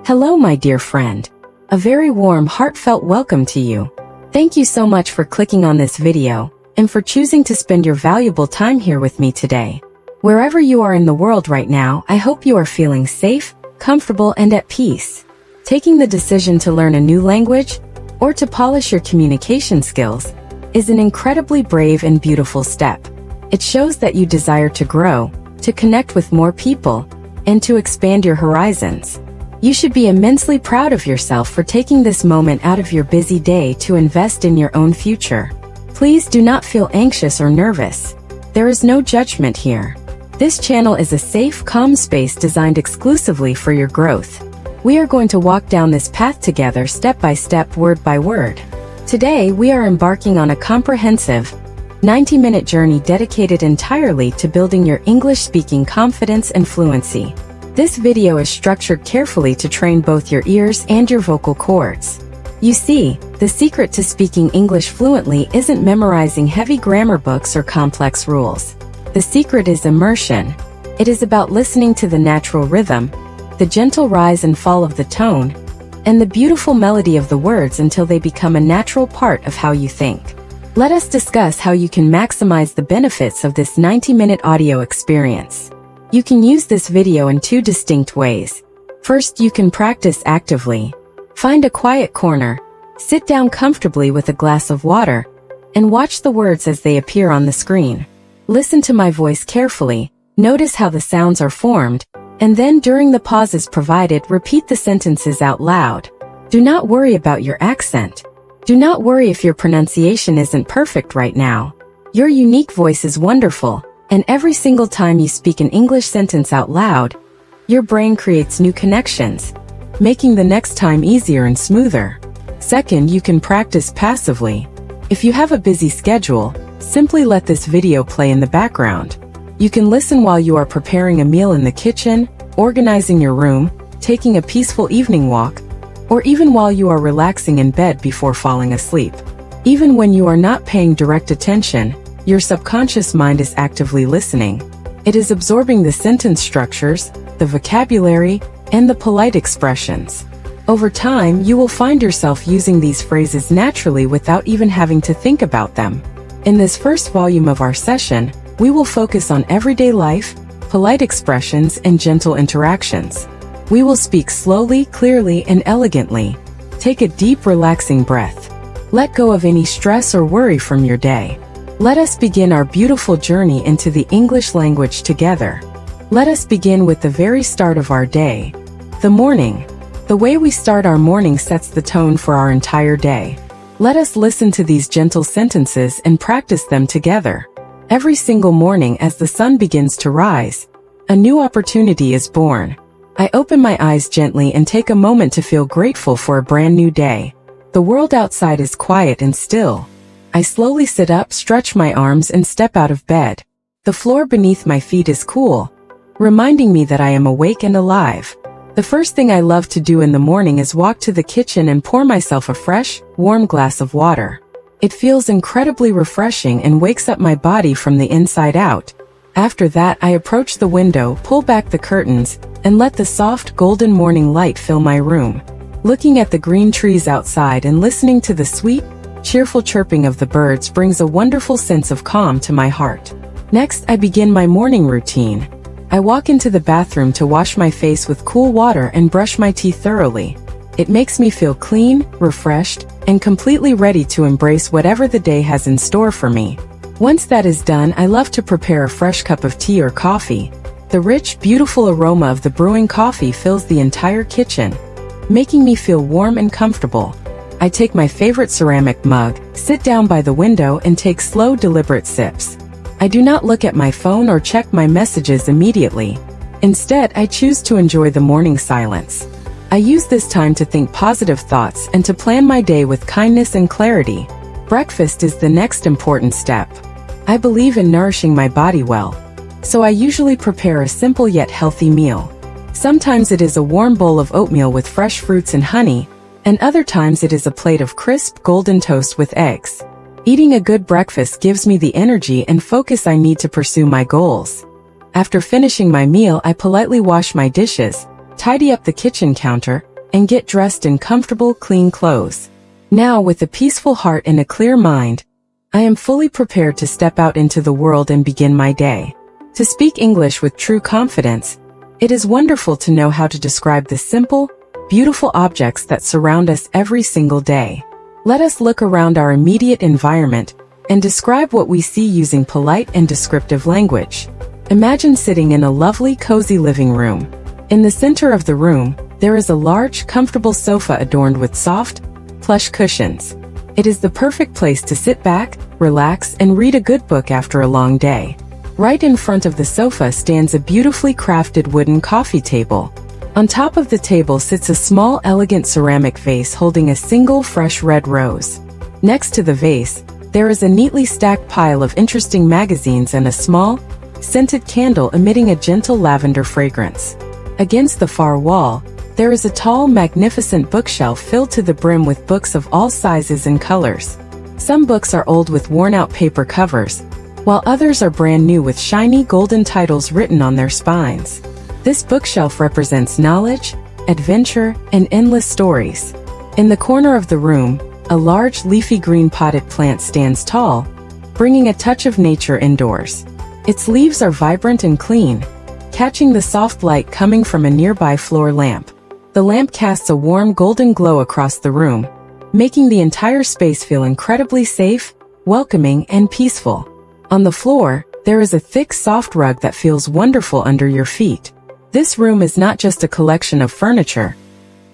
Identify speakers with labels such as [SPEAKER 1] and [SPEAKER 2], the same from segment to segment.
[SPEAKER 1] Hello, my dear friend. A very warm, heartfelt welcome to you. Thank you so much for clicking on this video, and for choosing to spend your valuable time here with me today. Wherever you are in the world right now, I hope you are feeling safe, comfortable, and at peace. Taking the decision to learn a new language, or to polish your communication skills, is an incredibly brave and beautiful step. It shows that you desire to grow, to connect with more people, and to expand your horizons. You should be immensely proud of yourself for taking this moment out of your busy day to invest in your own future. Please do not feel anxious or nervous. There is no judgment here. This channel is a safe, calm space designed exclusively for your growth. We are going to walk down this path together step by step, word by word. Today, we are embarking on a comprehensive, 90-minute journey dedicated entirely to building your English-speaking confidence and fluency. This video is structured carefully to train both your ears and your vocal cords. You see, the secret to speaking English fluently isn't memorizing heavy grammar books or complex rules. The secret is immersion. It is about listening to the natural rhythm, the gentle rise and fall of the tone, and the beautiful melody of the words until they become a natural part of how you think. Let us discuss how you can maximize the benefits of this 90-minute audio experience. You can use this video in two distinct ways. First, you can practice actively. Find a quiet corner, sit down comfortably with a glass of water, and watch the words as they appear on the screen. Listen to my voice carefully, notice how the sounds are formed, and then during the pauses provided, repeat the sentences out loud. Do not worry about your accent. Do not worry if your pronunciation isn't perfect right now. Your unique voice is wonderful. And every single time you speak an English sentence out loud, your brain creates new connections, making the next time easier and smoother. Second, you can practice passively. If you have a busy schedule, simply let this video play in the background. You can listen while you are preparing a meal in the kitchen, organizing your room, taking a peaceful evening walk, or even while you are relaxing in bed before falling asleep. Even when you are not paying direct attention, your subconscious mind is actively listening. It is absorbing the sentence structures, the vocabulary, and the polite expressions. Over time, you will find yourself using these phrases naturally without even having to think about them. In this first volume of our session, we will focus on everyday life, polite expressions, and gentle interactions. We will speak slowly, clearly, and elegantly. Take a deep, relaxing breath. Let go of any stress or worry from your day. Let us begin our beautiful journey into the English language together. Let us begin with the very start of our day, the morning. The way we start our morning sets the tone for our entire day. Let us listen to these gentle sentences and practice them together. Every single morning as the sun begins to rise, a new opportunity is born. I open my eyes gently and take a moment to feel grateful for a brand new day. The world outside is quiet and still. I slowly sit up, stretch my arms, and step out of bed. The floor beneath my feet is cool, reminding me that I am awake and alive. The first thing I love to do in the morning is walk to the kitchen and pour myself a fresh, warm glass of water. It feels incredibly refreshing and wakes up my body from the inside out. After that, I approach the window, pull back the curtains, and let the soft, golden morning light fill my room. Looking at the green trees outside and listening to the sweet, cheerful chirping of the birds brings a wonderful sense of calm to my heart. Next, I begin my morning routine. I walk into the bathroom to wash my face with cool water and brush my teeth thoroughly. It makes me feel clean, refreshed, and completely ready to embrace whatever the day has in store for me. Once that is done, I love to prepare a fresh cup of tea or coffee. The rich, beautiful aroma of the brewing coffee fills the entire kitchen, making me feel warm and comfortable. I take my favorite ceramic mug, sit down by the window, and take slow, deliberate sips. I do not look at my phone or check my messages immediately. Instead, I choose to enjoy the morning silence. I use this time to think positive thoughts and to plan my day with kindness and clarity. Breakfast is the next important step. I believe in nourishing my body well, so I usually prepare a simple yet healthy meal. Sometimes it is a warm bowl of oatmeal with fresh fruits and honey, and other times it is a plate of crisp, golden toast with eggs. Eating a good breakfast gives me the energy and focus I need to pursue my goals. After finishing my meal, I politely wash my dishes, tidy up the kitchen counter, and get dressed in comfortable, clean clothes. Now, with a peaceful heart and a clear mind, I am fully prepared to step out into the world and begin my day. To speak English with true confidence, it is wonderful to know how to describe the simple, beautiful objects that surround us every single day. Let us look around our immediate environment and describe what we see using polite and descriptive language. Imagine sitting in a lovely, cozy living room. In the center of the room, there is a large, comfortable sofa adorned with soft, plush cushions. It is the perfect place to sit back, relax, and read a good book after a long day. Right in front of the sofa stands a beautifully crafted wooden coffee table. On top of the table sits a small, elegant ceramic vase holding a single fresh red rose. Next to the vase, there is a neatly stacked pile of interesting magazines and a small, scented candle emitting a gentle lavender fragrance. Against the far wall, there is a tall, magnificent bookshelf filled to the brim with books of all sizes and colors. Some books are old with worn-out paper covers, while others are brand new with shiny golden titles written on their spines. This bookshelf represents knowledge, adventure, and endless stories. In the corner of the room, a large leafy green potted plant stands tall, bringing a touch of nature indoors. Its leaves are vibrant and clean, catching the soft light coming from a nearby floor lamp. The lamp casts a warm golden glow across the room, making the entire space feel incredibly safe, welcoming, and peaceful. On the floor, there is a thick, soft rug that feels wonderful under your feet. This room is not just a collection of furniture.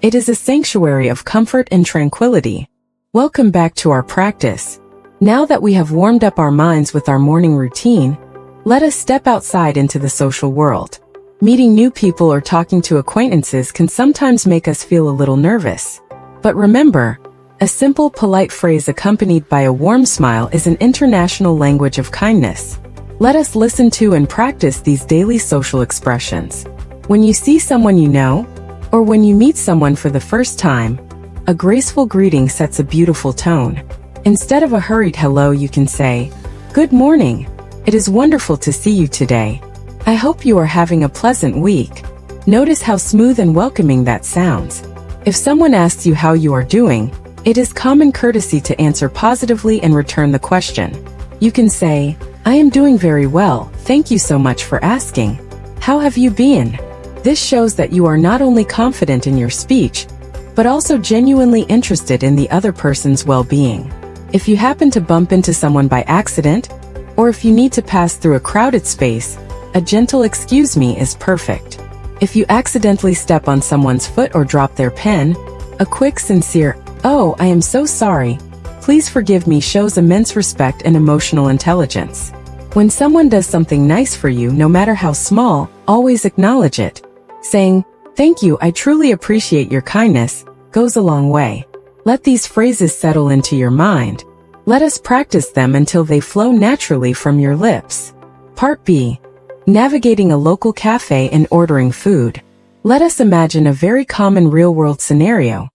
[SPEAKER 1] It is a sanctuary of comfort and tranquility. Welcome back to our practice. Now that we have warmed up our minds with our morning routine, let us step outside into the social world. Meeting new people or talking to acquaintances can sometimes make us feel a little nervous. But remember, a simple, polite phrase accompanied by a warm smile is an international language of kindness. Let us listen to and practice these daily social expressions. When you see someone you know, or when you meet someone for the first time, a graceful greeting sets a beautiful tone. Instead of a hurried hello, you can say, "Good morning. It is wonderful to see you today. I hope you are having a pleasant week." Notice how smooth and welcoming that sounds. If someone asks you how you are doing, it is common courtesy to answer positively and return the question. You can say, "I am doing very well, thank you so much for asking. How have you been?" This shows that you are not only confident in your speech, but also genuinely interested in the other person's well-being. If you happen to bump into someone by accident, or if you need to pass through a crowded space, a gentle "excuse me" is perfect. If you accidentally step on someone's foot or drop their pen, a quick, sincere, "Oh, I am so sorry. Please forgive me" shows immense respect and emotional intelligence. When someone does something nice for you, no matter how small, always acknowledge it. Saying, "Thank you, I truly appreciate your kindness," goes a long way. Let these phrases settle into your mind. Let us practice them until they flow naturally from your lips. Part B. Navigating a local cafe and ordering food. Let us imagine a very common real-world scenario.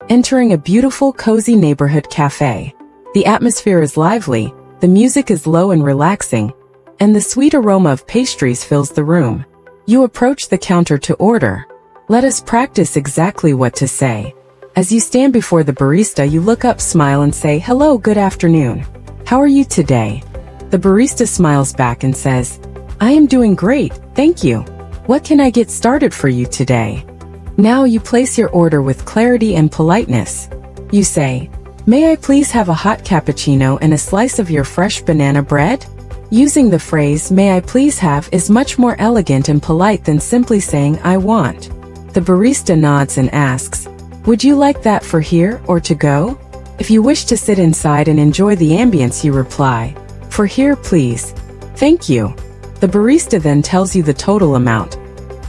[SPEAKER 1] Entering a beautiful, cozy neighborhood cafe. The atmosphere is lively, the music is low and relaxing, and the sweet aroma of pastries fills the room. You approach the counter to order. Let us practice exactly what to say. As you stand before the barista, you look up, smile, and say, "Hello, good afternoon. How are you today?" The barista smiles back and says, "I am doing great, thank you. What can I get started for you today?" Now you place your order with clarity and politeness. You say, "May I please have a hot cappuccino and a slice of your fresh banana bread?" Using the phrase, "May I please have," is much more elegant and polite than simply saying, "I want." The barista nods and asks, "Would you like that for here or to go?" If you wish to sit inside and enjoy the ambience, you reply, "For here, please. Thank you." The barista then tells you the total amount.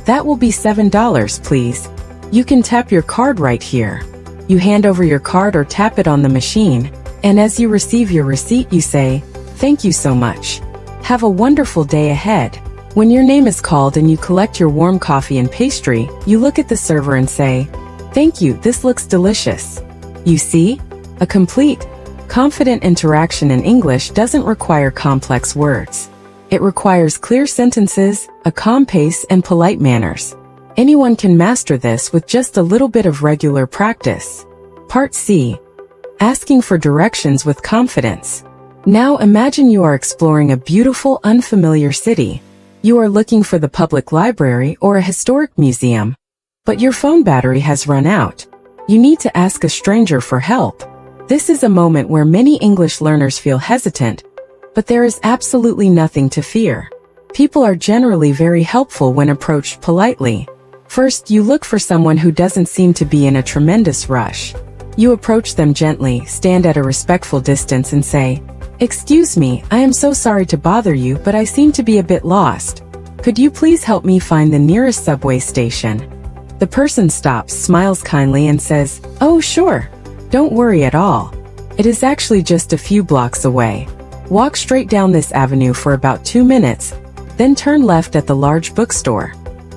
[SPEAKER 1] "That will be $7, please. You can tap your card right here." You hand over your card or tap it on the machine, and as you receive your receipt, you say, "Thank you so much. Have a wonderful day ahead." When your name is called and you collect your warm coffee and pastry, you look at the server and say, "Thank you, this looks delicious." You see? A complete, confident interaction in English doesn't require complex words. It requires clear sentences, a calm pace, and polite manners. Anyone can master this with just a little bit of regular practice. Part C. Asking for directions with confidence. Now imagine you are exploring a beautiful, unfamiliar city. You are looking for the public library or a historic museum, but your phone battery has run out. You need to ask a stranger for help. This is a moment where many English learners feel hesitant, but there is absolutely nothing to fear. People are generally very helpful when approached politely. First, you look for someone who doesn't seem to be in a tremendous rush. You approach them gently, stand at a respectful distance and say, "Excuse me, I am so sorry to bother you, but I seem to be a bit lost. Could you please help me find the nearest subway station?" The person stops, smiles kindly and says, "Oh, sure. Don't worry at all. It is actually just a few blocks away. Walk straight down this avenue for about 2 minutes, then turn left at the large bookstore.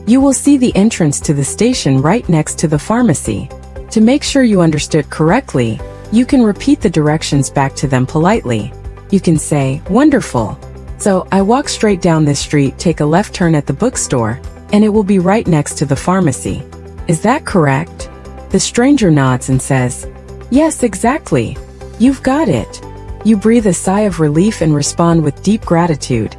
[SPEAKER 1] You will see the entrance to the station right next to the pharmacy." To make sure you understood correctly, you can repeat the directions back to them politely. You can say, "Wonderful. So I walk straight down this street, take a left turn at the bookstore, and it will be right next to the pharmacy. Is that correct?" The stranger nods and says, "Yes, exactly. You've got it." You breathe a sigh of relief and respond with deep gratitude.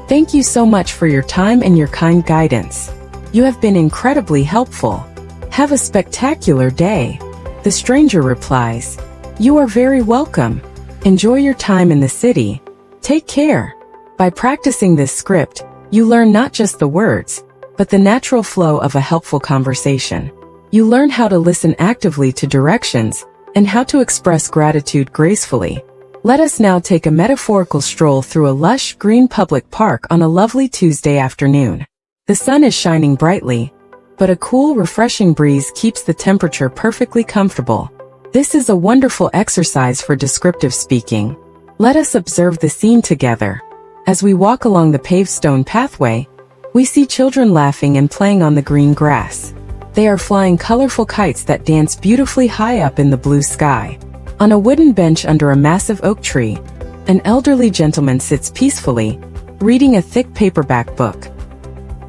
[SPEAKER 1] "Thank you so much for your time and your kind guidance. You have been incredibly helpful. Have a spectacular day." The stranger replies, "You are very welcome. Enjoy your time in the city. Take care." By practicing this script, you learn not just the words, but the natural flow of a helpful conversation. You learn how to listen actively to directions and how to express gratitude gracefully. Let us now take a metaphorical stroll through a lush, green public park on a lovely Tuesday afternoon. The sun is shining brightly, but a cool, refreshing breeze keeps the temperature perfectly comfortable. This is a wonderful exercise for descriptive speaking. Let us observe the scene together. As we walk along the paved stone pathway, we see children laughing and playing on the green grass. They are flying colorful kites that dance beautifully high up in the blue sky. On a wooden bench under a massive oak tree, an elderly gentleman sits peacefully, reading a thick paperback book.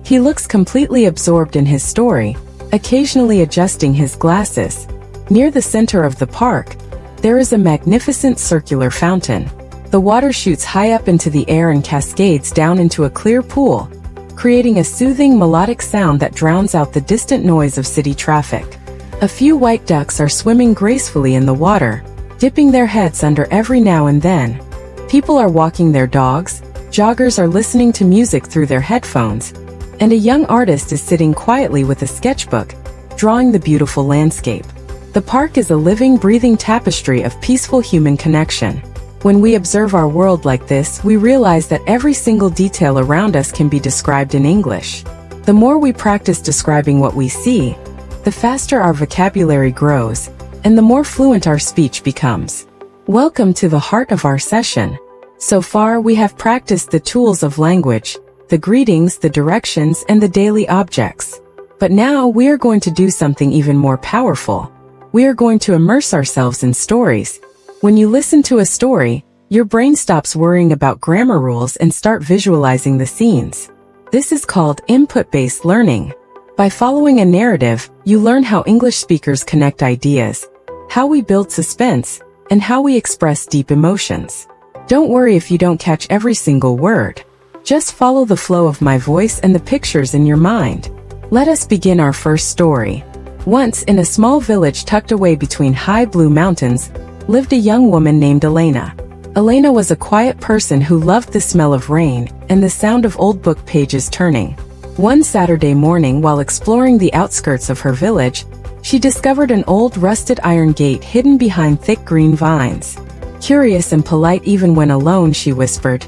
[SPEAKER 1] He looks completely absorbed in his story, occasionally adjusting his glasses. Near the center of the park, there is a magnificent circular fountain. The water shoots high up into the air and cascades down into a clear pool, creating a soothing melodic sound that drowns out the distant noise of city traffic. A few white ducks are swimming gracefully in the water, dipping their heads under every now and then. People are walking their dogs, joggers are listening to music through their headphones, and a young artist is sitting quietly with a sketchbook, drawing the beautiful landscape. The park is a living, breathing tapestry of peaceful human connection. When we observe our world like this, we realize that every single detail around us can be described in English. The more we practice describing what we see, the faster our vocabulary grows, and the more fluent our speech becomes. Welcome to the heart of our session. So far, we have practiced the tools of language, the greetings, the directions, and the daily objects. But now we are going to do something even more powerful. We are going to immerse ourselves in stories. When you listen to a story, your brain stops worrying about grammar rules and start visualizing the scenes. This is called input-based learning. By following a narrative, you learn how English speakers connect ideas, how we build suspense, and how we express deep emotions. Don't worry if you don't catch every single word. Just follow the flow of my voice and the pictures in your mind. Let us begin our first story. Once, in a small village tucked away between high blue mountains, lived a young woman named Elena. Elena was a quiet person who loved the smell of rain and the sound of old book pages turning. One Saturday morning, while exploring the outskirts of her village, she discovered an old rusted iron gate hidden behind thick green vines. Curious and polite even when alone, she whispered,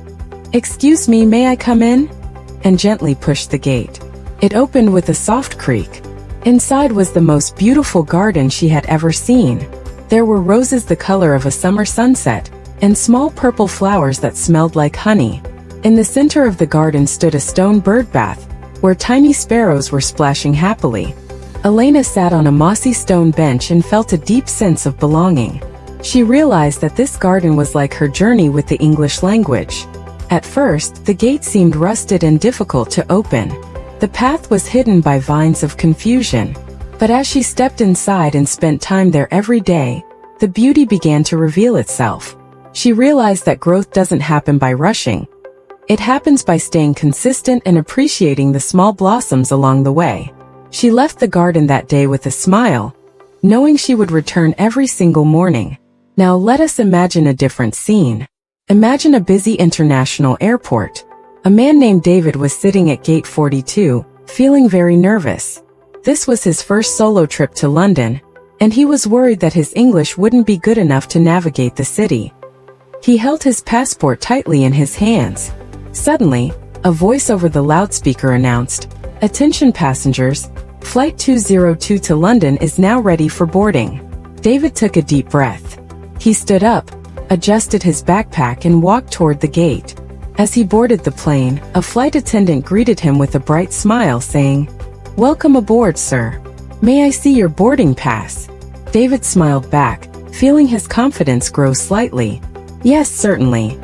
[SPEAKER 1] "Excuse me, may I come in?" and gently pushed the gate. It opened with a soft creak. Inside was the most beautiful garden she had ever seen. There were roses the color of a summer sunset, and small purple flowers that smelled like honey. In the center of the garden stood a stone bird bath, where tiny sparrows were splashing happily. Elena sat on a mossy stone bench and felt a deep sense of belonging. She realized that this garden was like her journey with the English language. At first, the gate seemed rusted and difficult to open. The path was hidden by vines of confusion. But as she stepped inside and spent time there every day, the beauty began to reveal itself. She realized that growth doesn't happen by rushing. It happens by staying consistent and appreciating the small blossoms along the way. She left the garden that day with a smile, knowing she would return every single morning. Now let us imagine a different scene. Imagine a busy international airport. A man named David was sitting at gate 42, feeling very nervous. This was his first solo trip to London, and he was worried that his English wouldn't be good enough to navigate the city. He held his passport tightly in his hands. Suddenly, a voice over the loudspeaker announced, "Attention passengers, Flight 202 to London is now ready for boarding." David took a deep breath. He stood up, adjusted his backpack and walked toward the gate. As he boarded the plane, a flight attendant greeted him with a bright smile saying, "Welcome aboard, sir. May I see your boarding pass?" David smiled back, feeling his confidence grow slightly. "Yes, certainly.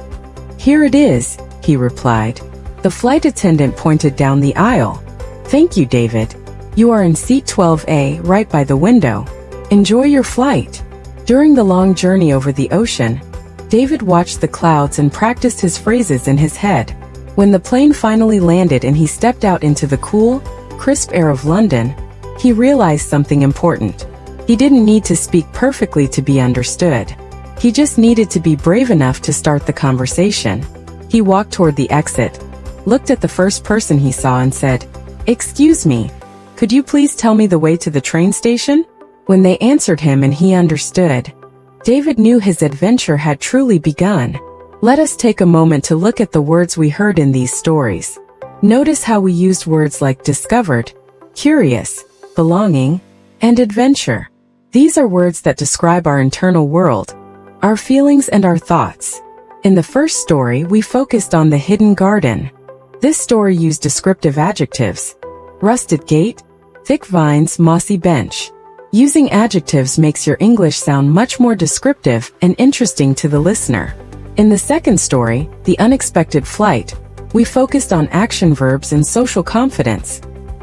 [SPEAKER 1] Here it is," he replied. The flight attendant pointed down the aisle. "Thank you, David. You are in seat 12A, right by the window. Enjoy your flight." During the long journey over the ocean, David watched the clouds and practiced his phrases in his head. When the plane finally landed and he stepped out into the cool, crisp air of London, he realized something important. He didn't need to speak perfectly to be understood. He just needed to be brave enough to start the conversation. He walked toward the exit, looked at the first person he saw and said, "Excuse me, could you please tell me the way to the train station?" When they answered him and he understood, David knew his adventure had truly begun. Let us take a moment to look at the words we heard in these stories. Notice how we used words like discovered, curious, belonging, and adventure. These are words that describe our internal world, our feelings and our thoughts. In the first story, we focused on the hidden garden. This story used descriptive adjectives: rusted gate, thick vines, mossy bench. Using adjectives makes your English sound much more descriptive and interesting to the listener. In the second story, The Unexpected Flight, we focused on action verbs and social confidence.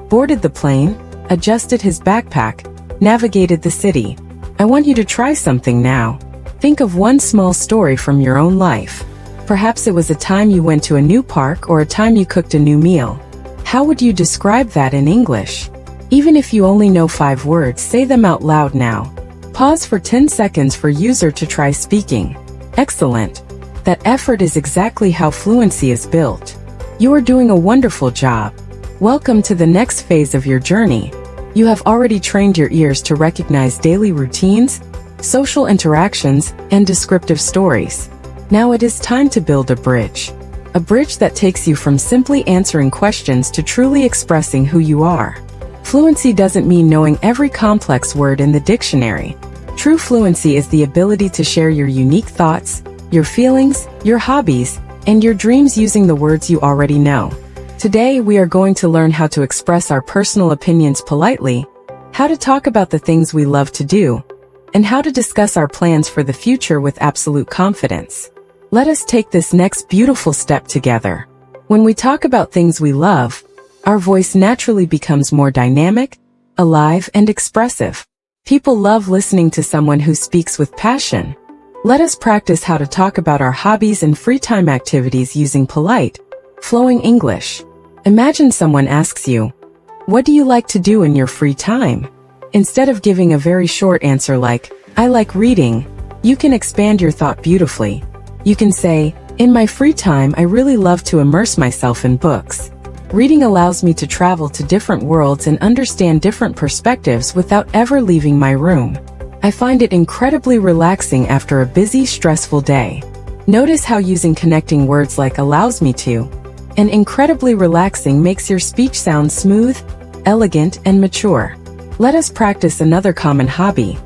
[SPEAKER 1] Boarded the plane, adjusted his backpack, navigated the city. I want you to try something now. Think of one small story from your own life. Perhaps it was a time you went to a new park or a time you cooked a new meal. How would you describe that in English? Even if you only know 5 words, say them out loud now. Pause for 10 seconds for user to try speaking. Excellent. That effort is exactly how fluency is built. You are doing a wonderful job. Welcome to the next phase of your journey. You have already trained your ears to recognize daily routines, social interactions, and descriptive stories. Now it is time to build a bridge. A bridge that takes you from simply answering questions to truly expressing who you are. Fluency doesn't mean knowing every complex word in the dictionary. True fluency is the ability to share your unique thoughts, your feelings, your hobbies, and your dreams using the words you already know. Today, we are going to learn how to express our personal opinions politely, how to talk about the things we love to do, and how to discuss our plans for the future with absolute confidence. Let us take this next beautiful step together. When we talk about things we love, our voice naturally becomes more dynamic, alive, and expressive. People love listening to someone who speaks with passion. Let us practice how to talk about our hobbies and free time activities using polite, flowing English. Imagine someone asks you, "What do you like to do in your free time?" Instead of giving a very short answer like, "I like reading," you can expand your thought beautifully. You can say, "In my free time, I really love to immerse myself in books. Reading allows me to travel to different worlds and understand different perspectives without ever leaving my room. I find it incredibly relaxing after a busy, stressful day." Notice how using connecting words like allows me to and incredibly relaxing makes your speech sound smooth, elegant, and mature. Let us practice another common hobby: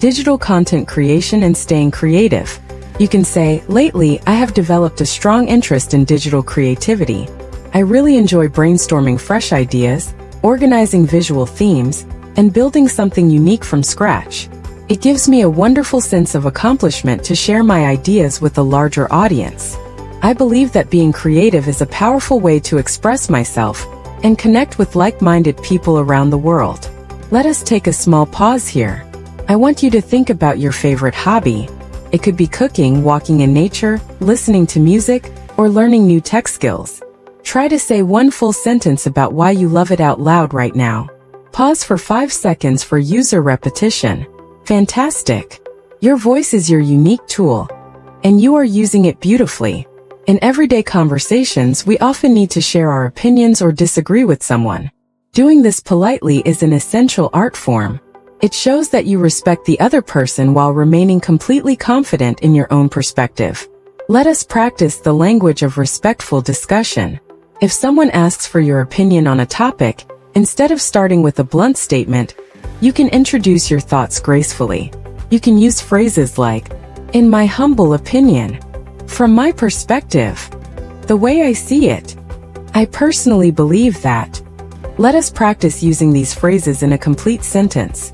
[SPEAKER 1] digital content creation and staying creative. You can say, "Lately, I have developed a strong interest in digital creativity. I really enjoy brainstorming fresh ideas, organizing visual themes, and building something unique from scratch. It gives me a wonderful sense of accomplishment to share my ideas with a larger audience. I believe that being creative is a powerful way to express myself, and connect with like-minded people around the world. Let us take a small pause here. I want you to think about your favorite hobby. It could be cooking, walking in nature, listening to music, or learning new tech skills. Try to say one full sentence about why you love it out loud right now. Pause for 5 seconds for user repetition. Fantastic! Your voice is your unique tool, and you are using it beautifully. In everyday conversations, we often need to share our opinions or disagree with someone. Doing this politely is an essential art form. It shows that you respect the other person while remaining completely confident in your own perspective. Let us practice the language of respectful discussion. If someone asks for your opinion on a topic, instead of starting with a blunt statement, you can introduce your thoughts gracefully. You can use phrases like, "In my humble opinion," "From my perspective," "The way I see it," "I personally believe that." Let us practice using these phrases in a complete sentence.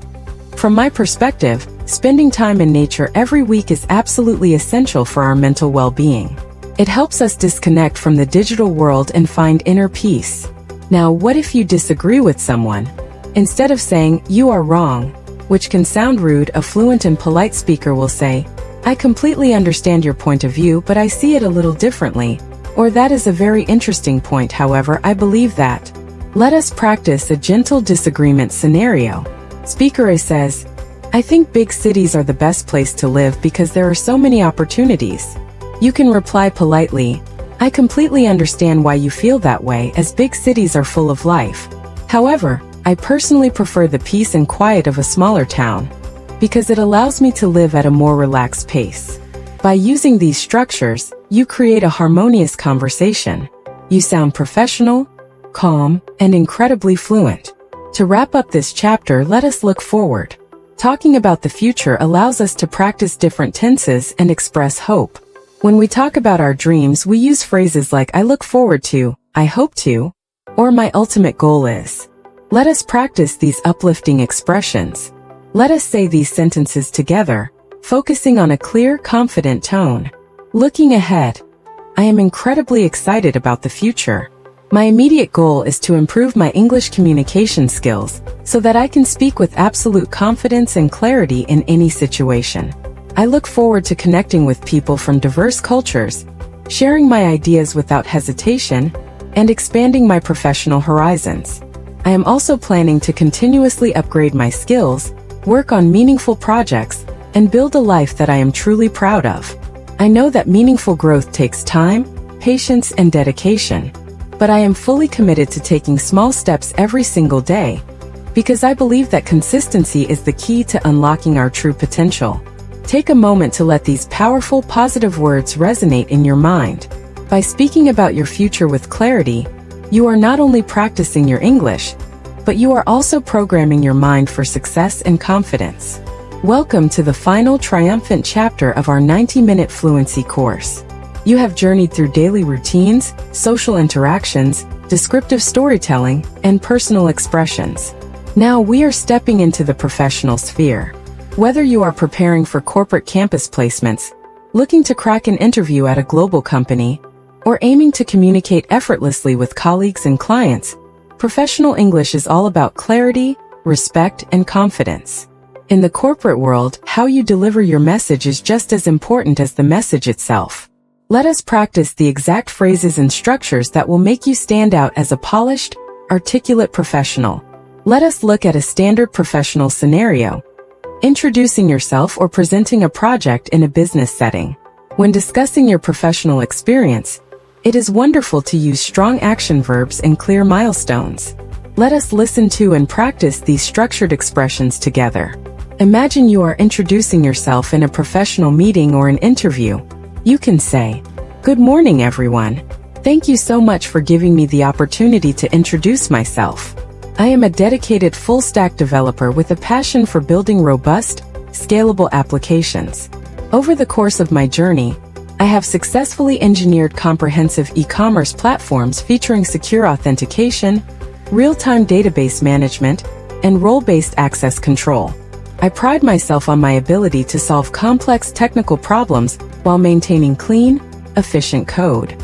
[SPEAKER 1] From my perspective, spending time in nature every week is absolutely essential for our mental well-being. It helps us disconnect from the digital world and find inner peace. Now, what if you disagree with someone? Instead of saying, "You are wrong," which can sound rude, a fluent and polite speaker will say, "I completely understand your point of view, but I see it a little differently," or "That is a very interesting point, however, I believe that." Let us practice a gentle disagreement scenario. Speaker A says, "I think big cities are the best place to live because there are so many opportunities." You can reply politely, "I completely understand why you feel that way, as big cities are full of life. However, I personally prefer the peace and quiet of a smaller town, because it allows me to live at a more relaxed pace." By using these structures, you create a harmonious conversation. You sound professional, calm, and incredibly fluent. To wrap up this chapter, let us look forward. Talking about the future allows us to practice different tenses and express hope. When we talk about our dreams, we use phrases like "I look forward to," "I hope to," or "my ultimate goal is." Let us practice these uplifting expressions. Let us say these sentences together, focusing on a clear, confident tone. Looking ahead, I am incredibly excited about the future. My immediate goal is to improve my English communication skills so that I can speak with absolute confidence and clarity in any situation. I look forward to connecting with people from diverse cultures, sharing my ideas without hesitation, and expanding my professional horizons. I am also planning to continuously upgrade my skills, work on meaningful projects, and build a life that I am truly proud of. I know that meaningful growth takes time, patience, and dedication. But I am fully committed to taking small steps every single day, because I believe that consistency is the key to unlocking our true potential. Take a moment to let these powerful, positive words resonate in your mind. By speaking about your future with clarity, you are not only practicing your English, but you are also programming your mind for success and confidence. Welcome to the final triumphant chapter of our 90-minute fluency course. You have journeyed through daily routines, social interactions, descriptive storytelling, and personal expressions. Now we are stepping into the professional sphere. Whether you are preparing for corporate campus placements, looking to crack an interview at a global company, or aiming to communicate effortlessly with colleagues and clients, professional English is all about clarity, respect, and confidence. In the corporate world, how you deliver your message is just as important as the message itself. Let us practice the exact phrases and structures that will make you stand out as a polished, articulate professional. Let us look at a standard professional scenario. Introducing yourself or presenting a project in a business setting. When discussing your professional experience, it is wonderful to use strong action verbs and clear milestones. Let us listen to and practice these structured expressions together. Imagine you are introducing yourself in a professional meeting or an interview. You can say, "Good morning, everyone. Thank you so much for giving me the opportunity to introduce myself. I am a dedicated full-stack developer with a passion for building robust, scalable applications. Over the course of my journey, I have successfully engineered comprehensive e-commerce platforms featuring secure authentication, real-time database management, and role-based access control. I pride myself on my ability to solve complex technical problems while maintaining clean, efficient code.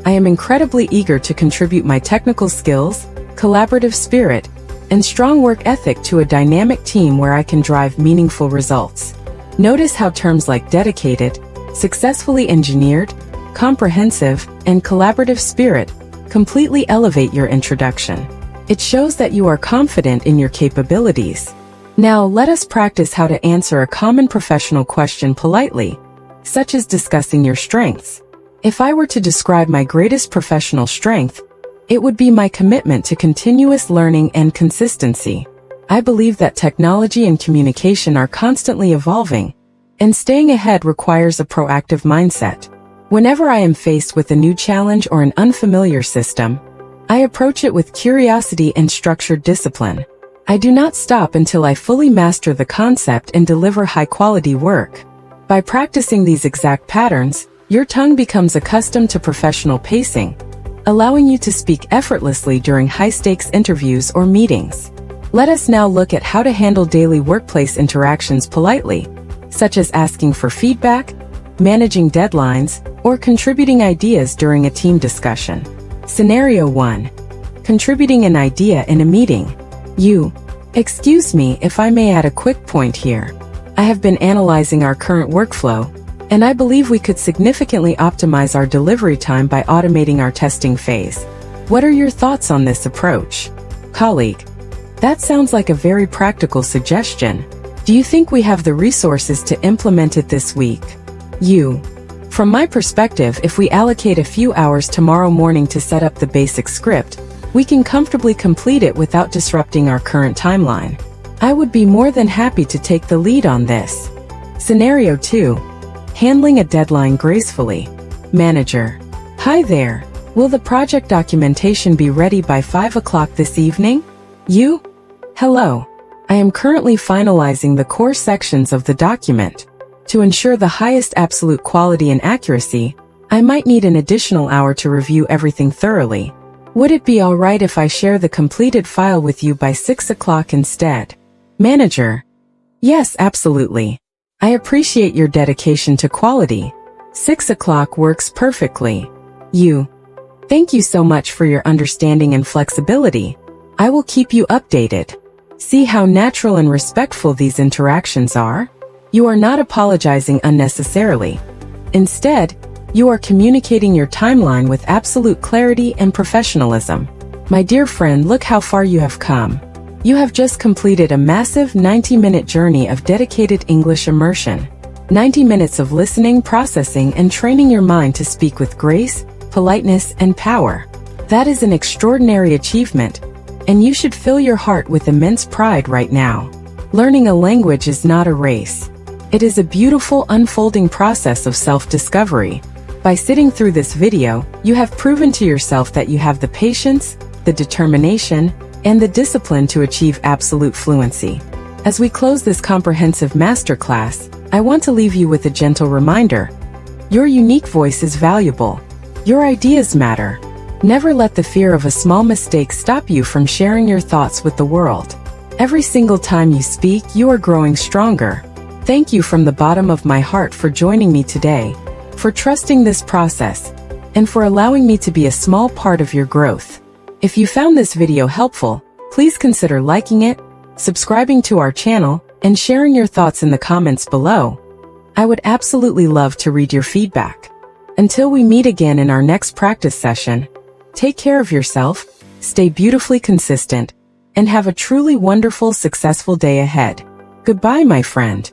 [SPEAKER 1] I am incredibly eager to contribute my technical skills, collaborative spirit, and strong work ethic to a dynamic team where I can drive meaningful results. Notice how terms like dedicated, successfully engineered, comprehensive, and collaborative spirit completely elevate your introduction. It shows that you are confident in your capabilities. Now let us practice how to answer a common professional question politely, such as discussing your strengths. If I were to describe my greatest professional strength, it would be my commitment to continuous learning and consistency. I believe that technology and communication are constantly evolving, and staying ahead requires a proactive mindset. Whenever I am faced with a new challenge or an unfamiliar system, I approach it with curiosity and structured discipline. I do not stop until I fully master the concept and deliver high-quality work. By practicing these exact patterns, your tongue becomes accustomed to professional pacing, allowing you to speak effortlessly during high-stakes interviews or meetings. Let us now look at how to handle daily workplace interactions politely, such as asking for feedback, managing deadlines, or contributing ideas during a team discussion. Scenario 1. Contributing an idea in a meeting. Excuse me if I may add a quick point here. I have been analyzing our current workflow, and I believe we could significantly optimize our delivery time by automating our testing phase. What are your thoughts on this approach? Colleague. That sounds like a very practical suggestion. Do you think we have the resources to implement it this week? From my perspective, if we allocate a few hours tomorrow morning to set up the basic script, we can comfortably complete it without disrupting our current timeline. I would be more than happy to take the lead on this. Scenario 2. Handling a deadline gracefully. Manager. Hi there. Will the project documentation be ready by 5 o'clock this evening? Hello. I am currently finalizing the core sections of the document. To ensure the highest absolute quality and accuracy, I might need an additional hour to review everything thoroughly. Would it be alright if I share the completed file with you by 6 o'clock instead? Manager. Yes, absolutely. I appreciate your dedication to quality. 6 o'clock works perfectly. Thank you so much for your understanding and flexibility. I will keep you updated. See how natural and respectful these interactions are? You are not apologizing unnecessarily. Instead, you are communicating your timeline with absolute clarity and professionalism. My dear friend, look how far you have come. You have just completed a massive 90-minute journey of dedicated English immersion. 90 minutes of listening, processing, and training your mind to speak with grace, politeness, and power. That is an extraordinary achievement, and you should fill your heart with immense pride right now. Learning a language is not a race. It is a beautiful unfolding process of self-discovery. By sitting through this video, you have proven to yourself that you have the patience, the determination, and the discipline to achieve absolute fluency. As we close this comprehensive masterclass, I want to leave you with a gentle reminder. Your unique voice is valuable. Your ideas matter. Never let the fear of a small mistake stop you from sharing your thoughts with the world. Every single time you speak, you are growing stronger. Thank you from the bottom of my heart for joining me today, for trusting this process, and for allowing me to be a small part of your growth. If you found this video helpful, please consider liking it, subscribing to our channel, and sharing your thoughts in the comments below. I would absolutely love to read your feedback. Until we meet again in our next practice session, take care of yourself, stay beautifully consistent, and have a truly wonderful, successful day ahead. Goodbye, my friend.